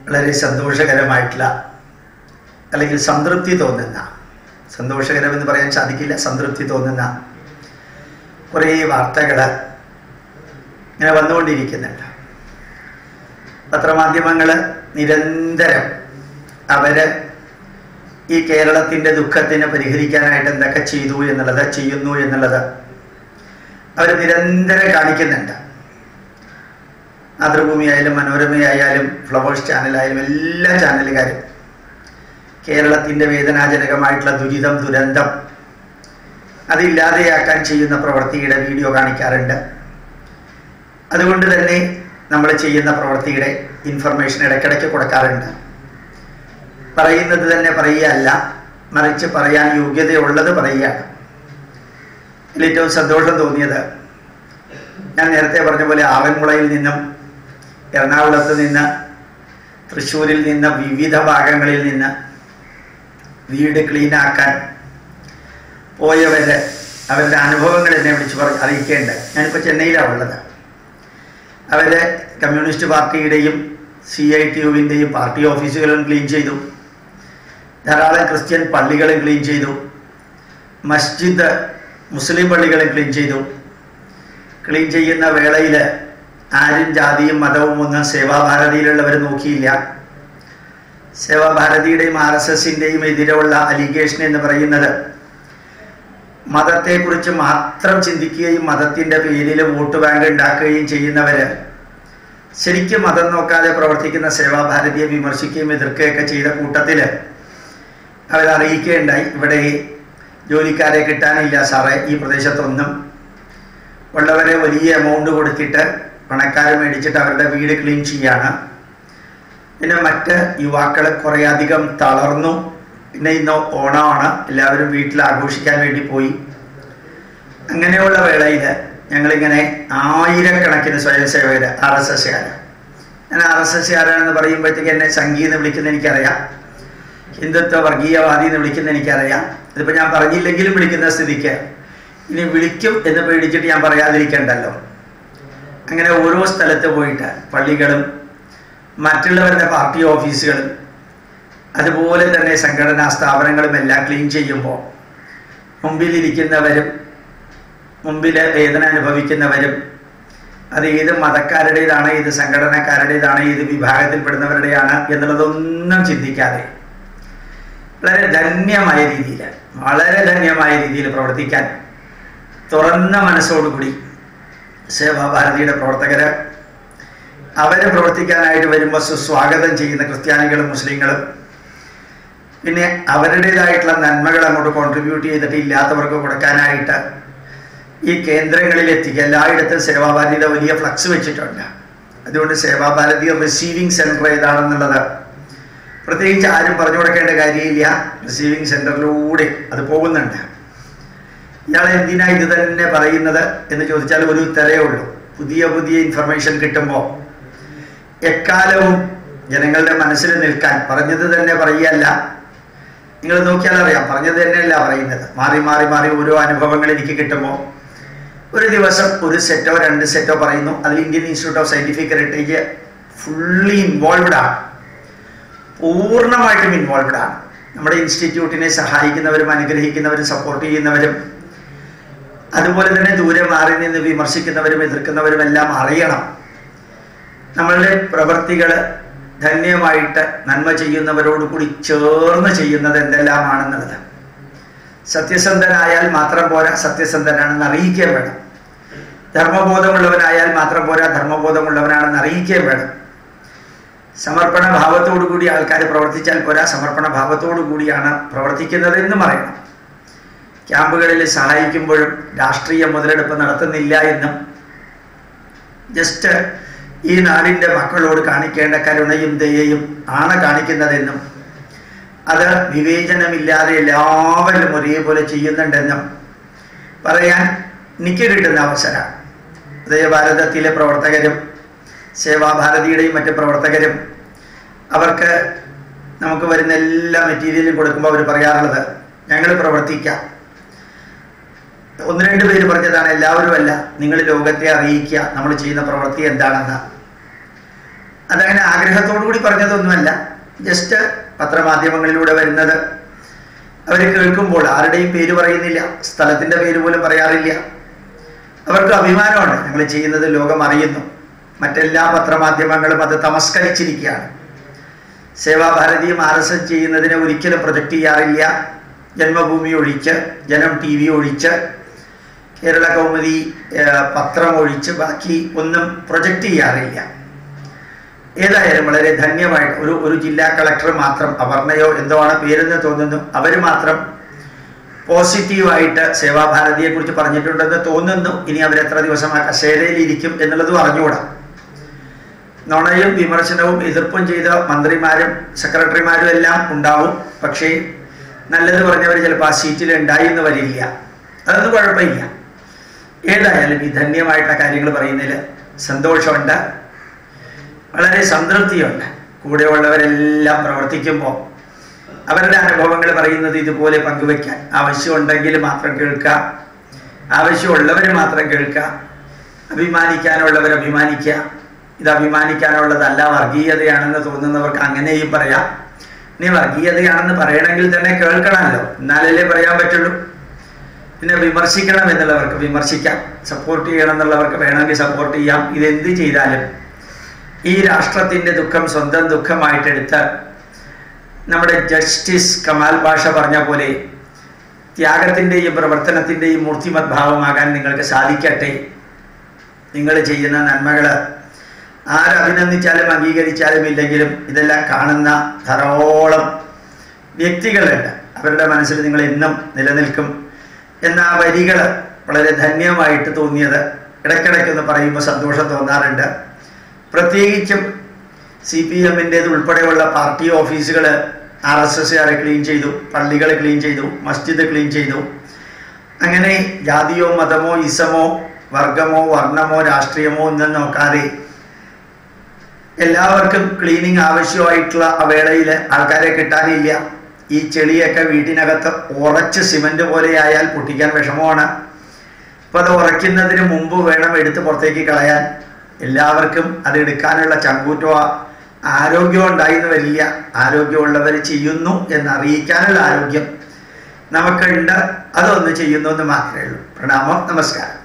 വളരെ സന്തോഷകരമായിട്ടുള്ള അല്ലെങ്കിൽ സംതൃപ്തി തോന്നുന്ന, സന്തോഷകരമെന്ന് പറയാൻ സാധിക്കില്ല, സംതൃപ്തി തോന്നുന്ന കുറേ വാർത്തകൾ ഇങ്ങനെ വന്നുകൊണ്ടിരിക്കുന്നുണ്ട്. പത്രമാധ്യമങ്ങൾ നിരന്തരം അവർ ഈ കേരളത്തിൻ്റെ ദുഃഖത്തിന് പരിഹരിക്കാനായിട്ട് എന്തൊക്കെ ചെയ്തു എന്നുള്ളത്, ചെയ്യുന്നു എന്നുള്ളത് അവർ നിരന്തരം കാണിക്കുന്നുണ്ട്. മാതൃഭൂമിയായാലും മനോരമയായാലും ഫ്ലവേഴ്സ് ചാനലായാലും എല്ലാ ചാനലുകാരും കേരളത്തിൻ്റെ വേദനാജനകമായിട്ടുള്ള ദുരിതം, ദുരന്തം അതില്ലാതെയാക്കാൻ ചെയ്യുന്ന പ്രവൃത്തിയുടെ വീഡിയോ കാണിക്കാറുണ്ട്. അതുകൊണ്ട് തന്നെ നമ്മൾ ചെയ്യുന്ന പ്രവൃത്തിയുടെ ഇൻഫർമേഷൻ ഇടയ്ക്കിടയ്ക്ക് കൊടുക്കാറുണ്ട്. പറയുന്നത് തന്നെ പറയുകയല്ല, മറിച്ച് പറയാൻ യോഗ്യതയുള്ളത് പറയുകയാണ്. ഇതിൽ ഏറ്റവും സന്തോഷം തോന്നിയത്, ഞാൻ നേരത്തെ പറഞ്ഞ പോലെ ആവന്മുളയിൽ നിന്നും എറണാകുളത്ത് നിന്ന് തൃശ്ശൂരിൽ നിന്ന് വിവിധ ഭാഗങ്ങളിൽ നിന്ന് വീട് ക്ലീനാക്കാൻ പോയവർ അവരുടെ അനുഭവങ്ങൾ എന്നെ വിളിച്ച് അറിയിക്കേണ്ടത്. ഞാനിപ്പോൾ ചെന്നൈയിലാണ് ഉള്ളത്. അവർ കമ്മ്യൂണിസ്റ്റ് പാർട്ടിയുടെയും CITUവിൻ്റെയും പാർട്ടി ഓഫീസുകളും ക്ലീൻ ചെയ്തു, ധാരാളം ക്രിസ്ത്യൻ പള്ളികളും ക്ലീൻ ചെയ്തു, മസ്ജിദ് മുസ്ലിം പള്ളികളും ക്ലീൻ ചെയ്തു. ക്ലീൻ ചെയ്യുന്ന വേളയിൽ ആരും ജാതിയും മതവും ഒന്നും സേവാഭാരതിയിലുള്ളവർ നോക്കിയില്ല. സേവാഭാരതിയുടെയും RSSൻ്റെയും എതിരെയുള്ള അലിഗേഷൻ എന്ന് പറയുന്നത് മതത്തെക്കുറിച്ച് മാത്രം ചിന്തിക്കുകയും മതത്തിൻ്റെ പേരിൽ വോട്ട് ബാങ്ക് ഉണ്ടാക്കുകയും ചെയ്യുന്നവർ ശരിക്കും മതം നോക്കാതെ പ്രവർത്തിക്കുന്ന സേവാഭാരതിയെ വിമർശിക്കുകയും എതിർക്കുകയൊക്കെ ചെയ്ത കൂട്ടത്തിൽ അവരറിയിക്കുകയുണ്ടായി, ഇവിടെ ജോലിക്കാരെ കിട്ടാനില്ല സാറേ, ഈ പ്രദേശത്തൊന്നും. ഉള്ളവരെ വലിയ എമൗണ്ട് കൊടുത്തിട്ട് പണക്കാരെ മേടിച്ചിട്ട് അവരുടെ വീട് ക്ലീൻ ചെയ്യാണ്. പിന്നെ മറ്റ് യുവാക്കൾ കുറേ അധികം തളർന്നു. പിന്നെ ഇന്ന് ഓണമാണ്, എല്ലാവരും വീട്ടിൽ ആഘോഷിക്കാൻ വേണ്ടി പോയി. അങ്ങനെയുള്ള വേളയിൽ ഞങ്ങളിങ്ങനെ ആയിരക്കണക്കിന് സ്വയംസേവകർ, RSSകാർ, ഞാൻ RSSകാരാണെന്ന് പറയുമ്പോഴത്തേക്ക് എന്നെ സംഗീതം വിളിക്കുന്ന എനിക്കറിയാം, ഹിന്ദുത്വ വർഗീയവാദി എന്ന് വിളിക്കുന്ന എനിക്കറിയാം. ഇതിപ്പോൾ ഞാൻ പറഞ്ഞില്ലെങ്കിലും വിളിക്കുന്ന സ്ഥിതിക്ക് ഇനി വിളിക്കും എന്ന് പേടിച്ചിട്ട് ഞാൻ പറയാതിരിക്കണ്ടല്ലോ. അങ്ങനെ ഓരോ സ്ഥലത്ത് പോയിട്ട് പള്ളികളും മറ്റുള്ളവരുടെ പാർട്ടി ഓഫീസുകളും അതുപോലെ തന്നെ സംഘടനാ സ്ഥാപനങ്ങളും എല്ലാം ക്ലീൻ ചെയ്യുമ്പോൾ മുമ്പിലിരിക്കുന്നവരും മുമ്പിൽ വേദന അനുഭവിക്കുന്നവരും അത് ഏത് മതക്കാരുടേതാണ്, ഏത് സംഘടനക്കാരുടേതാണ്, ഏത് വിഭാഗത്തിൽപ്പെടുന്നവരുടെയാണ് എന്നുള്ളതൊന്നും ചിന്തിക്കാതെ വളരെ ധന്യമായ രീതിയിൽ, വളരെ ധന്യമായ രീതിയിൽ പ്രവർത്തിക്കാൻ തുറന്ന മനസ്സോടുകൂടി സേവാഭാരതിയുടെ പ്രവർത്തകർ അവർ പ്രവർത്തിക്കാനായിട്ട് വരുമ്പോൾ സുസ്വാഗതം ചെയ്യുന്ന ക്രിസ്ത്യാനികളും മുസ്ലിങ്ങളും, പിന്നെ അവരുടേതായിട്ടുള്ള നന്മകൾ അങ്ങോട്ട് കോൺട്രിബ്യൂട്ട് ചെയ്തിട്ട് ഇല്ലാത്തവർക്ക് കൊടുക്കാനായിട്ട് ഈ കേന്ദ്രങ്ങളിൽ എത്തിക്കുക. എല്ലായിടത്തും സേവാഭാരതിയുടെ വലിയ ഫ്ലക്സ് വെച്ചിട്ടുണ്ട്. അതുകൊണ്ട് സേവാഭാരതി റിസീവിങ് സെൻറ്റർ ഏതാണെന്നുള്ളത് പ്രത്യേകിച്ച് ആരും പറഞ്ഞു കൊടുക്കേണ്ട കാര്യമില്ല. റിസീവിങ് സെൻറ്ററിലൂടെ അത് പോകുന്നുണ്ട്. ഇയാൾ എന്തിനാ ഇത് തന്നെ പറയുന്നത് എന്ന് ചോദിച്ചാൽ ഒരു ഉത്തരവേ ഉള്ളൂ. പുതിയ പുതിയ ഇൻഫർമേഷൻ കിട്ടുമ്പോൾ എക്കാലവും ജനങ്ങളുടെ മനസ്സിൽ നിൽക്കാൻ പറഞ്ഞത് തന്നെ പറയുകയല്ല. നിങ്ങൾ നോക്കിയാൽ അറിയാം, പറഞ്ഞത് തന്നെയല്ല പറയുന്നത്. മാറി മാറി മാറി ഓരോ അനുഭവങ്ങൾ എനിക്ക് കിട്ടുമ്പോൾ ഒരു ദിവസം ഒരു സെറ്റോ 2 സെറ്റോ പറയുന്നു. അതിൽ Indian institute of scientific heritage fully involved ആണ്, പൂർണ്ണമായിട്ടും ഇൻവോൾവ്ഡ് ആണ്. നമ്മുടെ ഇൻസ്റ്റിറ്റ്യൂട്ടിനെ സഹായിക്കുന്നവരും അനുഗ്രഹിക്കുന്നവരും സപ്പോർട്ട് ചെയ്യുന്നവരും അതുപോലെ തന്നെ ദൂരെ മാറി നിന്ന് വിമർശിക്കുന്നവരും എതിർക്കുന്നവരും എല്ലാം അറിയണം നമ്മളുടെ പ്രവൃത്തികൾ ധന്യമായിട്ട് നന്മ ചെയ്യുന്നവരോടുകൂടി ചേർന്ന് ചെയ്യുന്നത് എന്തെല്ലാമാണെന്നുള്ളത്. സത്യസന്ധനായാൽ മാത്രം പോരാ, സത്യസന്ധനാണെന്ന് അറിയിക്കുകയും വേണം. ധർമ്മബോധമുള്ളവനായാൽ മാത്രം പോരാ, ധർമ്മബോധമുള്ളവനാണെന്ന് അറിയിക്കുകയും വേണം. സമർപ്പണ ഭാവത്തോടു കൂടി ആൾക്കാർ പ്രവർത്തിച്ചാൽ പോരാ, സമർപ്പണ ഭാവത്തോടു കൂടിയാണ് പ്രവർത്തിക്കുന്നതെന്നും അറിയണം. ക്യാമ്പുകളിൽ സഹായിക്കുമ്പോഴും രാഷ്ട്രീയ മുതലെടുപ്പ് നടത്തുന്നില്ല എന്നും ജസ്റ്റ് ഈ നാടിൻ്റെ മക്കളോട് കാണിക്കേണ്ട കരുണയും ദയയും ആണ് കാണിക്കുന്നതെന്നും അത് വിവേചനമില്ലാതെ എല്ലാവരും ഒരേപോലെ ചെയ്യുന്നുണ്ടെന്നും പറയാൻ എനിക്ക് കിട്ടുന്ന അവസരമാണ്. ഉദയഭാരതത്തിലെ പ്രവർത്തകരും സേവാഭാരതിയുടെയും മറ്റ് പ്രവർത്തകരും അവർക്ക് നമുക്ക് വരുന്ന എല്ലാ മെറ്റീരിയലും കൊടുക്കുമ്പോൾ അവർ പറയാറുള്ളത്, ഞങ്ങൾ പ്രവർത്തിക്കാം. 1-2 പേര് പറഞ്ഞതാണ്, എല്ലാവരും അല്ല, നിങ്ങൾ ലോകത്തെ അറിയിക്കുക നമ്മൾ ചെയ്യുന്ന പ്രവൃത്തി എന്താണെന്ന്. അതങ്ങനെ ആഗ്രഹത്തോടു കൂടി പറഞ്ഞതൊന്നുമല്ല. ജസ്റ്റ് പത്രമാധ്യമങ്ങളിലൂടെ വരുന്നത് അവർ കേൾക്കുമ്പോൾ ആരുടെയും പേര് പറയുന്നില്ല, സ്ഥലത്തിൻ്റെ പേര് പോലും പറയാറില്ല. അവർക്ക് അഭിമാനമാണ്, ഞങ്ങൾ ചെയ്യുന്നത് ലോകം അറിയുന്നു. മറ്റെല്ലാ പത്രമാധ്യമങ്ങളും അത് തമസ്കരിച്ചിരിക്കുകയാണ്. സേവാഭാരതിയും RSS ചെയ്യുന്നതിനെ ഒരിക്കലും പ്രൊജക്റ്റ് ചെയ്യാറില്ല. ജന്മഭൂമി ഒഴിച്ച്, ജനം TV ഒഴിച്ച്, കേരള കൗമുദി പത്രം ഒഴിച്ച് ബാക്കി ഒന്നും പ്രൊജക്റ്റ് ചെയ്യാറില്ല. ഏതായാലും വളരെ ധന്യമായിട്ട് ഒരു ജില്ലാ കളക്ടർ മാത്രം, അപർണയോ എന്തോ ആണ് പേരെന്ന് തോന്നുന്നു, അവർ മാത്രം പോസിറ്റീവായിട്ട് സേവാഭാരതിയെക്കുറിച്ച് പറഞ്ഞിട്ടുണ്ടെന്ന് തോന്നുന്നു. ഇനി അവരെത്ര ദിവസം ആ കസേരയിലിരിക്കും എന്നുള്ളതും അറിഞ്ഞുകൂടാ. നുണയും വിമർശനവും എതിർപ്പും ചെയ്ത മന്ത്രിമാരും സെക്രട്ടറിമാരും എല്ലാം ഉണ്ടാവും. പക്ഷേ നല്ലത് പറഞ്ഞവർ ചിലപ്പോൾ ആ സീറ്റിൽ ഉണ്ടായി എന്ന് വരില്ല. അതൊന്നും കുഴപ്പമില്ല. ഏതായാലും ഈ ധന്യമായിട്ടുള്ള കാര്യങ്ങൾ പറയുന്നതിൽ സന്തോഷമുണ്ട്, വളരെ സംതൃപ്തിയുണ്ട്. കൂടെയുള്ളവരെല്ലാം പ്രവർത്തിക്കുമ്പോൾ അവരുടെ അനുഭവങ്ങൾ പറയുന്നത് ഇതുപോലെ പങ്കുവയ്ക്കാൻ ആവശ്യമുണ്ടെങ്കിൽ മാത്രം കേൾക്കുക, ആവശ്യമുള്ളവർ മാത്രം കേൾക്കുക, അഭിമാനിക്കാനുള്ളവർ അഭിമാനിക്കുക. ഇത് അഭിമാനിക്കാനുള്ളതല്ല, വർഗീയതയാണെന്ന് തോന്നുന്നവർക്ക് അങ്ങനെയും പറയാം. ഇനി വർഗീയതയാണെന്ന് പറയണമെങ്കിൽ തന്നെ കേൾക്കണമല്ലോ, എന്നാലല്ലേ പറയാൻ പറ്റുള്ളൂ. പിന്നെ വിമർശിക്കണം എന്നുള്ളവർക്ക് വിമർശിക്കാം, സപ്പോർട്ട് ചെയ്യണം എന്നുള്ളവർക്ക് വേണമെങ്കിൽ സപ്പോർട്ട് ചെയ്യാം. ഇതെന്ത് ചെയ്താലും ഈ രാഷ്ട്രത്തിൻ്റെ ദുഃഖം സ്വന്തം ദുഃഖമായിട്ടെടുത്ത് നമ്മുടെ ജസ്റ്റിസ് കമാൽ പാഷ പറഞ്ഞ പോലെ ത്യാഗത്തിൻ്റെയും പ്രവർത്തനത്തിൻ്റെയും മൂർത്തിമത് ഭാവമാകാൻ നിങ്ങൾക്ക് സാധിക്കട്ടെ. നിങ്ങൾ ചെയ്യുന്ന നന്മകൾ ആരഭിനന്ദിച്ചാലും അംഗീകരിച്ചാലും ഇല്ലെങ്കിലും ഇതെല്ലാം കാണുന്ന ധാരാളം വ്യക്തികളുണ്ട്. അവരുടെ മനസ്സിൽ നിങ്ങൾ എന്നും നിലനിൽക്കും എന്ന ആ വരികൾ വളരെ ധന്യമായിട്ട് തോന്നിയത് ഇടയ്ക്കിടയ്ക്കൊന്ന് പറയുമ്പോൾ സന്തോഷം തോന്നാറുണ്ട്. പ്രത്യേകിച്ചും CPM-ൻ്റേത് ഉൾപ്പെടെയുള്ള പാർട്ടി ഓഫീസുകൾ RSSകാരെ ക്ലീൻ ചെയ്തു, പള്ളികൾ ക്ലീൻ ചെയ്തു, മസ്ജിദ് ക്ലീൻ ചെയ്തു. അങ്ങനെ ജാതിയോ മതമോ ഇസമോ വർഗമോ വർണ്ണമോ രാഷ്ട്രീയമോ ഒന്നും നോക്കാതെ എല്ലാവർക്കും ക്ലീനിങ് ആവശ്യമായിട്ടുള്ള വേളയിൽ ആൾക്കാരെ കിട്ടാനില്ല. ഈ ചെളിയൊക്കെ വീട്ടിനകത്ത് ഉറച്ച് സിമൻറ്റ് പോലെയായാൽ പൊട്ടിക്കാൻ വിഷമമാണ്. അപ്പോൾ അത് ഉറയ്ക്കുന്നതിന് മുമ്പ് വേണം എടുത്ത് പുറത്തേക്ക് കളയാൻ. എല്ലാവർക്കും അത് എടുക്കാനുള്ള ചങ്കൂറ്റോ ആരോഗ്യം ഉണ്ടായിന്ന് വരില്ല. ആരോഗ്യമുള്ളവർ ചെയ്യുന്നു എന്നറിയിക്കാനുള്ള ആരോഗ്യം നമുക്കുണ്ട്, അതൊന്ന് ചെയ്യുന്നു എന്ന് മാത്രമേ ഉള്ളൂ. പ്രണാമം, നമസ്കാരം.